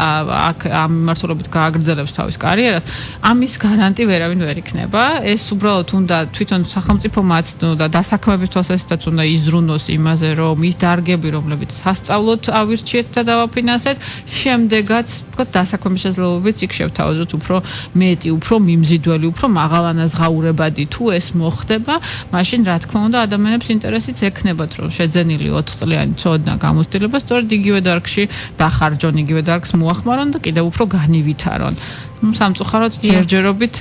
აქ ამ მიმართულებით გააგრძელებს თავის კარიერას, ამის გარანტი ვერავინ ვერ იქნება. ეს უბრალოდ უნდა თვითონ სახელმწიფომ აცნო და დასაქმების თვალსაზრისითაც უნდა იზრუნოს იმაზე, რომ ის დარგები, რომლებიც სასწავლოდ ავირჩიეთ და დავაფინანსეთ, შემდეგაც ვთქვათ დასაქმების შესაძლებლობებიც იქ შევთავაზოთ უფრო მეტი, უფრო მიმზიდველი, უფრო მაღალანაზღაურებადი თუ ეს მოხდება, მაშინ რა თქმა უნდა ადამიანებს ინტერესიც ექნებათ, რომ შეძენილი 4 წლიანი ცოდნა გამოცდილება სწორედ იგივე დარგში დახარჯონ, იგივე დარგს მოახმარონ და კიდევ უფრო განივითარონ. სამწუხაროდ ჯერჯერობით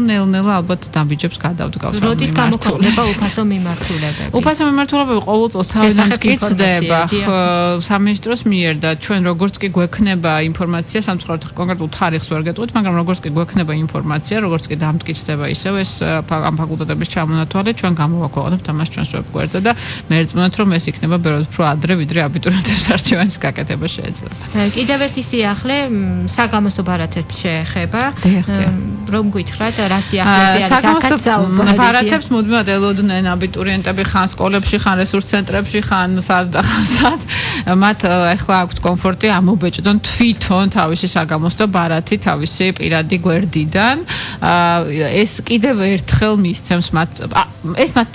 ნელ-ნელა ალბათ დაბიჯებს გადავდგავს. როდის გამოქვეყნდება უფასო მიმართულებები? უფასო მიმართულებები ყოველ წელს თავიდან მტკიცდება სამინისტროს მიერ და ჩვენ როგორც კი გვექნება ინფორმაცია, სამწუხაროდ კონკრეტულ თარიღს ვერ გეტყვით, მაგრამ როგორც კი გვექნება ინფორმაცია, როგორც კი დამტკიცდება ისევ ეს ამ ფაკულტეტების ჩამონათვალე, ჩვენ გამოვაქვეყნებთ ამას ჩვენს ვებგვერდზე და მე რწმუნდით, რომ ეს იქნება ბევრად უფრო ადრე, ვიდრე აბიტურიენტების არჩევანის გაკეთება შეიძლება. კიდევ ერთი სიახლე საგამოცდო ბარათებს ეხება, რომ გითხრათ, რა სიახლეზე არის აკაცაობა. ბარათებს მუდმივად ელოდნენ აბიტურიენტები ხან სკოლებში, ხან რესურს ცენტრებში, ხან სად და ხან სად. მათ ახლა აქვთ კომფორტი ამობეჭდონ თვითონ თავისი საგამოცდო ბარათი თავისი პირადი გვერდიდან. ეს კიდევ ერთხელ მისცემს მათ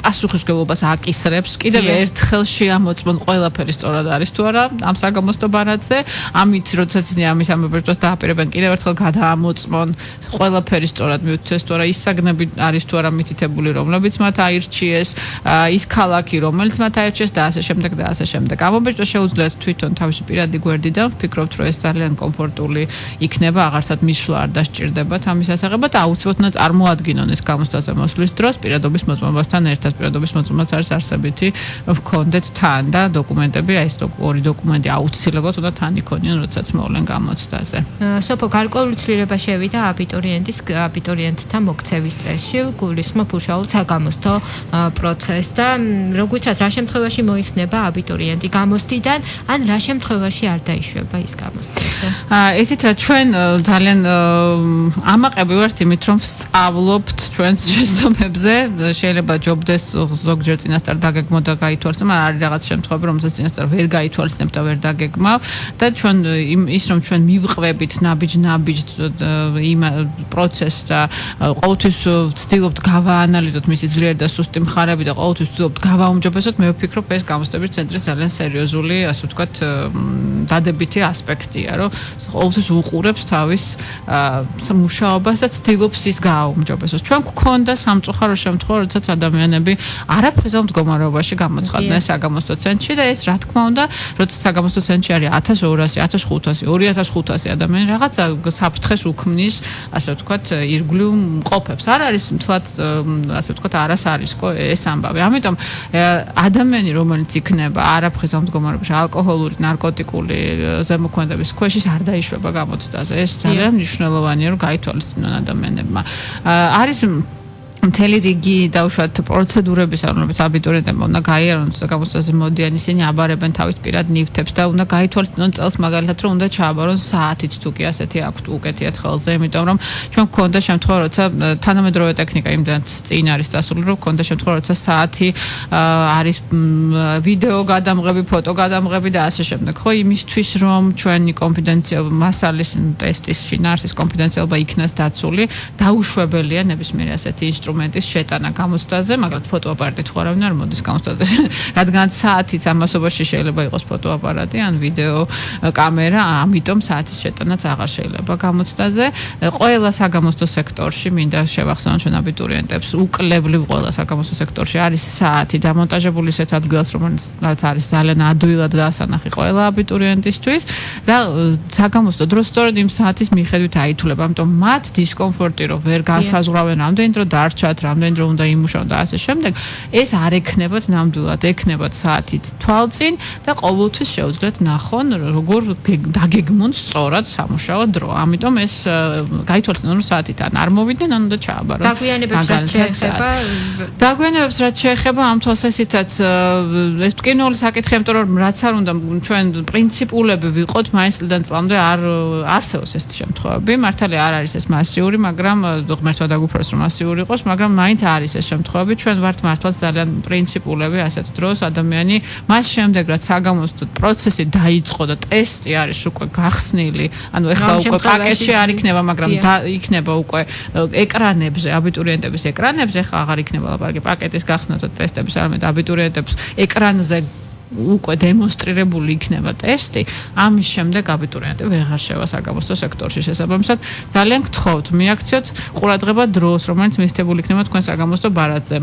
პასუხისმგებლობას აკისრებს, კიდევ ერთხელ შეამოწმონ ყველაფერი სწორად არის თუ არა ამ საგამოცდო ბარათზე. ამით როდესაც ამის ამობეჭდვას დააპირებენ, კიდევ ერთხელ ამოწმონ ყველაფერი სწორად მიუთითეს თუ არა ის საგნები არის თუ არა მითითებული, რომლებიც მათ აირჩიეს, ის ქალაქი, რომელიც მათ აირჩიეს და ასე შემდეგ და ასე შემდეგ. ამობეჭდვა შეუძლიათ თვითონ თავისი პირადი გვერდიდან, ვფიქრობთ, რომ ეს ძალიან კომფორტული იქნება, აღარსად მისვლა არ დასჭირდებათ ამის ასაღებად, აუცილებლად უნდა წარმოადგინონ ეს გამოცდაზე მოსვლის დროს პირადობის მოწმობასთან ერთად. პირადობის მოწმობაც არის არსებითი, ვქონდეთ თან და დოკუმენტები, ეს ორი დოკუმენტი აუცილებლად უნდა თან იქონიონ, როდესაც მოვლენ გამოცდაზე. სოფო გარკვეული ცვლილება შევიდა აბიტურიენტთა მოქცევის წესში, გულისხმობ უშუალოდ საგამოცდო პროცესს და როგორიცაც რა შემთხვევაში მოიხსნება აბიტურიენტი გამოცდიდან, ან რა შემთხვევაში არ დაიშვება ის გამოცდაზე. ესეთ რა ჩვენ ძალიან ამაყები ვართ იმით, რომ ვსწავლობთ ჩვენს შეცდომებზე, შეიძლება ჯობდეს ზოგჯერ წინასწარ დაგეგმოთ და გაითვალისწინოთ, მაგრამ არის რაღაც შემთხვევები, რომელსაც წინასწარ ვერ გაითვალისწინებ და ვერ დაგეგმავ და ჩვენ ის რომ ჩვენ მივყვებით ნაბიჯ იმ პროცესს და ყოველთვის ვცდილობთ გავაანალიზოთ მისი ძლიერი და სუსტი მხარები და ყოველთვის ვცდილობთ გავაუმჯობესოთ, მე ვფიქრობ ეს გამოცდების ცენტრის ძალიან სერიოზული, ასე ვთქვათ, დადებითი ასპექტია, რომ ყოველთვის უყურებს თავის მუშაობას და ცდილობს ის გააუმჯობესოს. ჩვენ გვქონდა სამწუხარო შემთხვევა, როდესაც ადამიანები არაფრიზელ მდგომარეობაში გამოცხადდნენ საგამოცდო ცენტრში და ეს რა თქმა უნდა, როდესაც საგამოცდო ცენტრში არის 1200, 1500, 2500 ადამიანი რაღაცა საფრთხეს უქმნის, ასე ვთქვათ, ირგვლივ მყოფებს. არ არის მთლად, ასე ვთქვათ, არასარისკო ეს ამბავი. ამიტომ ადამიანი, რომელიც იქნება არაფრიზელ მდგომარეობაში, ალკოჰოლური, ნარკოტიკული ზემოქმედების ქვეშ ის არ დაიშვება გამოცდაზე. ეს ძალიან მნიშვნელოვანია, რომ გაითვალისწინონ ადამიანებმა. არის მთელი რიგი დაუშვათ პროცედურების, რომლებიც აბიტურიენტებმა უნდა გაიარონ საგამოცდაზე მოდიან, ისინი აბარებენ თავის პირად ნივთებს და უნდა გაითვალისწინონ წელს მაგალითად, რომ უნდა ჩააბარონ საათით თუ კი ასეთი აქვთ უკეთიათ ხელზე, იმიტომ რომ ჩვენ გვქონდა შემთხვევა, როცა თანამედროვე ტექნიკა იმდანაც წინ არის დასული, რომ გვქონდა შემთხვევა, როცა საათი არის ვიდეო გადამღები, ფოტო გადამღები და ასე შემდეგ. ხო, იმისთვის რომ ჩვენი კონფიდენციალობა მასალის ტესტის შინაარსის კონფიდენციალობა იქნას დაცული, დაუშვებელია ნებისმიერი ასეთი ინსტრუმენტი ინსტრუმენტის შეტანა გამოცდაზე, მაგრამ ფოტოაპარატით ხო არავინ არ მოდის გამოცდაზე. რადგან საათის ამასობაში შეიძლება იყოს ფოტოაპარატი ან ვიდეო კამერა, ამიტომ საათის შეტანაც აღარ შეიძლება გამოცდაზე. ყველა საგამოცდო სექტორში მინდა შევახსენოთ ჩვენ აბიტურიენტებს, უკლებლივ ყველა საგამოცდო სექტორში არის საათი დამონტაჟებული ისეთ ადგილას, რომელიც არის ძალიან ადვილად დასანახი ყველა აბიტურიენტისთვის და საგამოცდო დრო სწორედ იმ საათის მიხედვით აითვლება, ამიტომ მათ დისკომფორტი რომ ვერ განსაზღვრავენ რამდენი დრო დარჩათ, რამდენი დრო უნდა იმუშაონ და ასე შემდეგ, ეს არ ექნებათ ნამდვილად, ექნებათ საათით თვალწინ და ყოველთვის შეუძლიათ ნახონ, როგორ დაგეგმონ სწორად სამუშაო დრო. ამიტომ ეს გაითვალისწინონ რომ საათიდან არ მოვიდნენ, ან უნდა ჩააბარონ. დაგვიანებებს რაც შეეხება ამ თვალსაზრისითაც ეს მტკივნეული საკითხი, იმიტომ რომ რაც არ უნდა ჩვენ პრინციპულები ვიყოთ, მაინც წლამდე არ არსებობს ეს შემთხვევები. მართალია არ არის ეს მასიური, მაგრამ ღმერთმა დაგუფროს რომ მასიური იყოს, მაგრამ მაინც არის ეს შემთხვევები. ჩვენ ვართ მართლაც ძალიან პრინციპულები ასეთ დროს ადამიანი, მას შემდეგ რაც საგამოცდო პროცესი დაიწყო და ტესტი არის უკვე გახსნილი, ანუ ეხლა უკვე პაკეტში არ იქნება, მაგრამ იქნება უკვე ეკრანებზე, აბიტურიენტების ეკრანებზე, ეხლა აღარ იქნება ლაპარაკი პაკეტის გახსნაზე ტესტების, არამედ აბიტურიენტებს ეკრანზე უკვე დემონსტრირებული იქნება ტესტი, ამის შემდეგ აბიტურიენტი ვეღარ შევა საგამოცდო სექტორში შესაბამისად. ძალიან გთხოვთ, მიაქციოთ ყურადღება დროს, რომელიც მისთებული იქნება თქვენ საგამოცდო ბარათზე.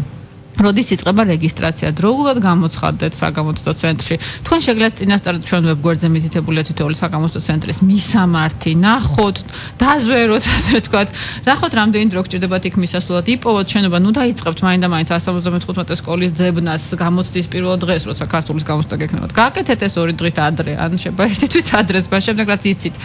როდის იწყება რეგისტრაცია, დროულად გამოცხადდეთ საგამოცდო ცენტრში. თქვენ შეგიძლიათ წინასწარ ჩვენ ვებგვერდზე მითითებული თითოეული საგამოცდო ცენტრის მისამართი, ნახოთ, დაზვეროთ, ასე ვთქვათ, ნახოთ რამდენი დრო გჭირდებათ იქ მისასვლელად, იპოვოთ შენობა, ნუ დაიწყებთ მაინდა-მაინც 175 სკოლის ძებნას გამოცდის პირველ დღეს, როცა ქართულის გამოცდა გექნებათ. გააკეთეთ ეს 2 დღით ადრე, ან შეიძლება 1 თვით ადრეს, შემდეგ რაც იცით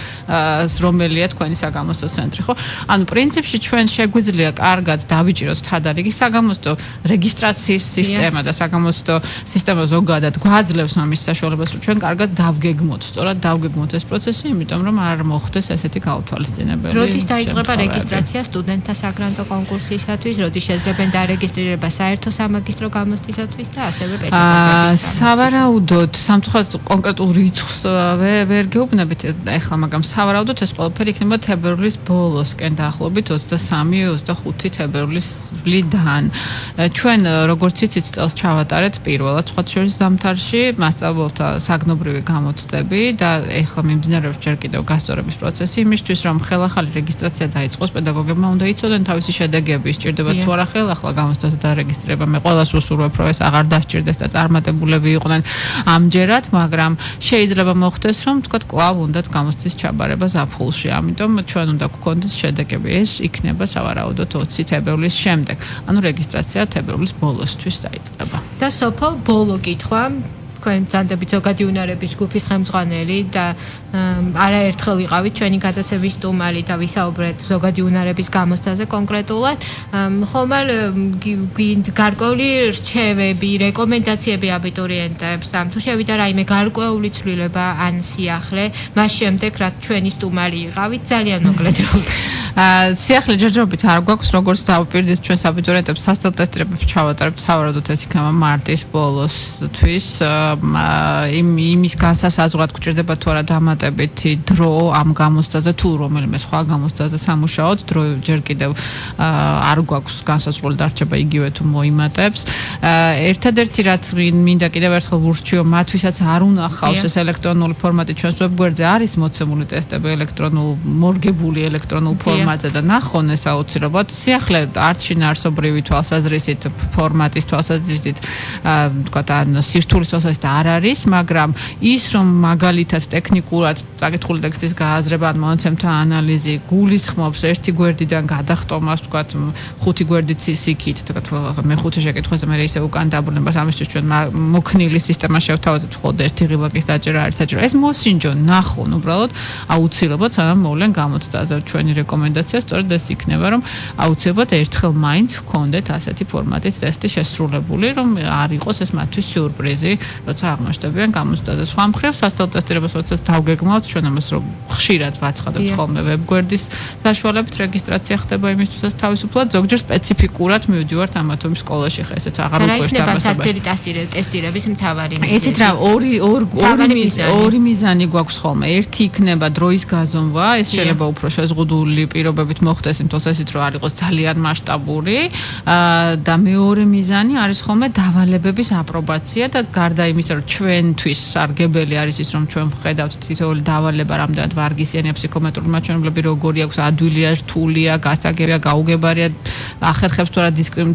რომელია თქვენი საგამოცდო ცენტრი, ხო? ანუ პრინციპში ჩვენ შეგვიძლია კარგად დავიჭიროთ თადარიგი საგამოცდო რეგისტრაციის სისტემა და საგამოცდო სისტემა ზოგადად გვაძლევს ამის საშუალებას, რომ ჩვენ კარგად დავგეგმოთ, სწორად დავგეგმოთ ეს პროცესი, იმიტომ რომ არ მოხდეს ესეთი გაუთვალისწინებელი. როდის დაიწყება რეგისტრაცია სტუდენტთა საგრანტო კონკურსისათვის, როდის შეძლებენ დარეგისტრირება საერთო სამაგისტრო გამოცდისათვის და ასევე პედაგოგების სავარაუდოდ, სამწუხაროდ კონკრეტულ რიცხვს ვერ გეუბნებით ახლა, მაგრამ სავარაუდოდ ეს ყველაფერი იქნება თებერვლის ბოლოსკენ დაახლოებით 23-25 თებერვლისვლიდან. ჩვენ როგორც იცით, წელს ჩავატარეთ პირველად სხვა შორის ზამთარში მასწავლებელთა საგნობრივი გამოცდები და ეხლა მიმდინარეობს ჯერ კიდევ გასწორების პროცესი იმისთვის, რომ ხელახალი რეგისტრაცია დაიწყოს, პედაგოგებმა უნდა იცოდნენ თავისი შედეგები, სჭირდებათ თუ არა ხელახლა გამოცდაზე დარეგისტრირება. მე ყველას ვუსურვებ, რომ ეს აღარ დასჭირდეს და წარმატებულები იყვნენ ამჯერად, მაგრამ შეიძლება მოხდეს, რომ თქვათ კვლავ უნდათ გამოცდის ჩაბარება ზაფხულში. ამიტომ ჩვენ უნდა გვქონდეს შედეგები. ეს იქნება სავარაუდოდ 20 თებერვლის შემდეგ. ანუ რეგისტრაცია თებერვლის ბოლოსთვის დაიწყება. და სოფო ბოლო კითხვა, თქვენ ძანდებით ზოგადი უნარების ჯგუფის ხელმძღვანელი და არაერთხელ ვიყავით ჩვენი გადაცემის სტუმარი და ვისაუბრეთ ზოგადი უნარების გამოცდაზე კონკრეტულად. ხომალ გარკვეული რჩევები, რეკომენდაციები აბიტურიენტებს, თუ შევიდა რაიმე გარკვეული ცვლილება ან სიახლე, მას შემდეგ რაც ჩვენი სტუმარი იყავით, ძალიან მოკლედ რომ სიახლე ჯერჯერობით არ გვაქვს, როგორც დავუპირდით ჩვენს აბიტურიენტებს სასწავლო ტესტირებებს ჩავატარებთ, სავარაუდოდ ეს იქნება მარტის ბოლოსთვის. იმის განსასაზღვრად გვჭირდება თუ არა დამატებითი დრო ამ გამოცდაზე თუ რომელიმე სხვა გამოცდაზე სამუშაოდ, დრო ჯერ კიდევ არ გვაქვს განსაზღვრული დარჩება იგივე თუ მოიმატებს. ერთადერთი რაც მინდა კიდევ ერთხელ ვურჩიო, მათთვისაც არ უნახავს ეს ელექტრონული ფორმატი ჩვენს ვებგვერდზე, არის მოცემული ტესტები ელექტრონულ მორგებული ელექტრონულ ფორმატზე და ნახონ ეს აუცილებლად. სიახლე არც შინაარსობრივი თვალსაზრისით, ფორმატის თვალსაზრისით, თქვათ ან სირთულის თვალსაზრისით არ არის, მაგრამ ის რომ მაგალითად ტექნიკურად საკითხული ტექსტის გააზრება ან მონაცემთა ანალიზი გულისხმობს ერთი გვერდიდან გადახტომას, თქვათ 5 გვერდით სიკით, თქვათ მე 5 შეკითხვაზე მე ისე უკან დაბრუნებას, ამისთვის ჩვენ მოქნილი სისტემა შევთავაზებთ, ხოლმე ერთი ღილაკის დაჭერა არის საჭირო. ეს მოსინჯონ, ნახონ უბრალოდ აუცილებლად სანამ მოვლენ გამოცდაზე. ჩვენი რეკომენდაცია სწორედ ეს იქნება, რომ აუცილებლად ერთხელ მაინც გქონდეთ ასეთი ფორმატით ტესტი შესრულებული, რომ არ იყოს ეს მათთვის სიურპრიზი, როცა აღმოჩნდებიან გამოცდაზე. სხვა მხრივ სასწავლო ტესტირებას როდესაც დავგეგმავთ, ჩვენ ამას რომ ხშირად ვაცხადებთ ხოლმე ვებგვერდის საშუალებით რეგისტრაცია ხდება იმისთვისაც თავისუფლად, ზოგჯერ სპეციფიკურად მივდივართ ამა თუ იმ სკოლაში, ხა ესეც აღარ უკვე დასასწრებელი ტესტირების მთავარი მიზეზი. იცით რა, ორი მიზანი გვაქვს ხოლმე. ერთი იქნება დროის გაზომვა, ეს შეიძლება უფრო შეზღუდული პირობებით მოხდეს, იმიტომ ესეთ რომ არ იყოს ძალიან მასშტაბური და მეორე მიზანი არის ხოლმე დავალებების აპრობაცია და გარდა იმისა, რომ ჩვენთვის სარგებელი არის ის, რომ ჩვენ ვხედავთ თითოეული დავალება რამდენად ვარგისიანია ფსიქომეტრული მაჩვენებლები როგორი აქვს, ადვილია, რთულია, გასაგებია, გაუგებარია, ახერხებს თუ არა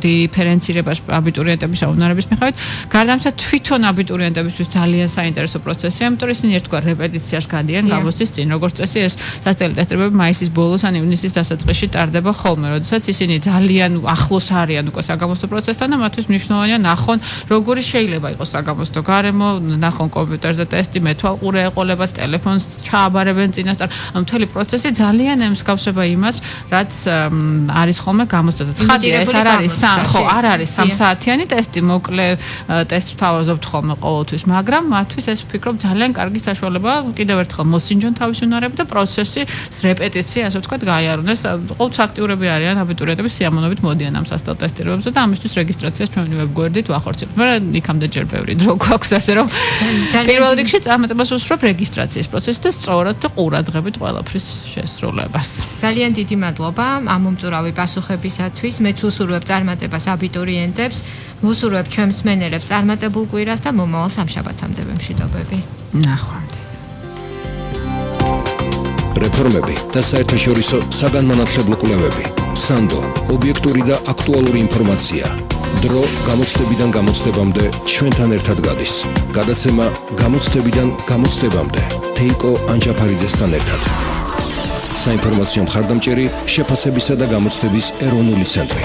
დიფერენცირებას აბიტურიენტების უნარების მიხედვით. გარდა ამისა, თვითონ აბიტურიენტებისთვის ძალიან საინტერესო პროცესია, იმიტომ რომ ისინი ერთგვარ რეპეტიციას გადიან გამოცდის წინ, როგორც წესი ეს სასწავლო ტესტირებები მაისის ბოლოს ან ივნისის დასაწყისში ტარდება ხოლმე, როდესაც ისინი ძალიან ახლოს არიან უკვე საგამოცდო პროცესთან და მათთვის მნიშვნელოვანია ნახონ, როგორი შეიძლება იყოს საგამოცდო გარემო, ნახონ კომპიუტერზე ტესტი, მეთვალყურე ეყოლებათ, ტელეფონს ჩააბარებენ წინასწარ. ამ მთელი პროცესი ძალიან ემსგავსება იმას, რაც არის ხოლმე გამოცდაზე. ცხადია, ეს არ არის არ არის 3 საათიანი ტესტი, მოკლე ტესტს ვთავაზობთ ხოლმე ყოველთვის, მაგრამ მათთვის ეს ვფიქრობ ძალიან კარგი საშუალებაა კიდევ ერთხელ მოსინჯონ თავის უნარები და პროცესი, რეპეტიცია, ასე ვთქვათ, გაიარონეს. ყოველთვის აქტიურები არიან აბიტურიენტები, სიამოვნებით მოდიან ამ სასწავლო ტესტირებებზე და ამისთვის რეგისტრაციას ჩვენი ვებგვერდით ვახორციელებთ. მაგრამ იქამდე ჯერ ბევრი დრო გვაქვს, ასე რომ პირველ რიგში წარმატებას უსურვებ რეგისტრაციის პროცესს და სწორად და ყურადღებით ყველაფრის შესრულებას. ძალიან დიდი მადლობა ამ მომწურავი პასუხებისათვის. მეც უსურვებ წარმატებას აბიტურიენტებს, ვუსურვებ ჩვენს მსმენელებს წარმატებულ კვირას და მომავალ სამშაბათამდე მშვიდობები. ნახვამდის. რეფორმები და საერთაშორისო საგანმანათლებლო კვლევები. სანდო, ობიექტური და აქტუალური ინფორმაცია. დრო გამოცდებიდან გამოცდებამდე ჩვენთან ერთად გადის. გადაცემა გამოცდებიდან გამოცდებამდე. თეიკო ანჯაფარიძესთან ერთად. საინფორმაციო მხარდამჭერი შეფასებისა და გამოცდების ეროვნული ცენტრი.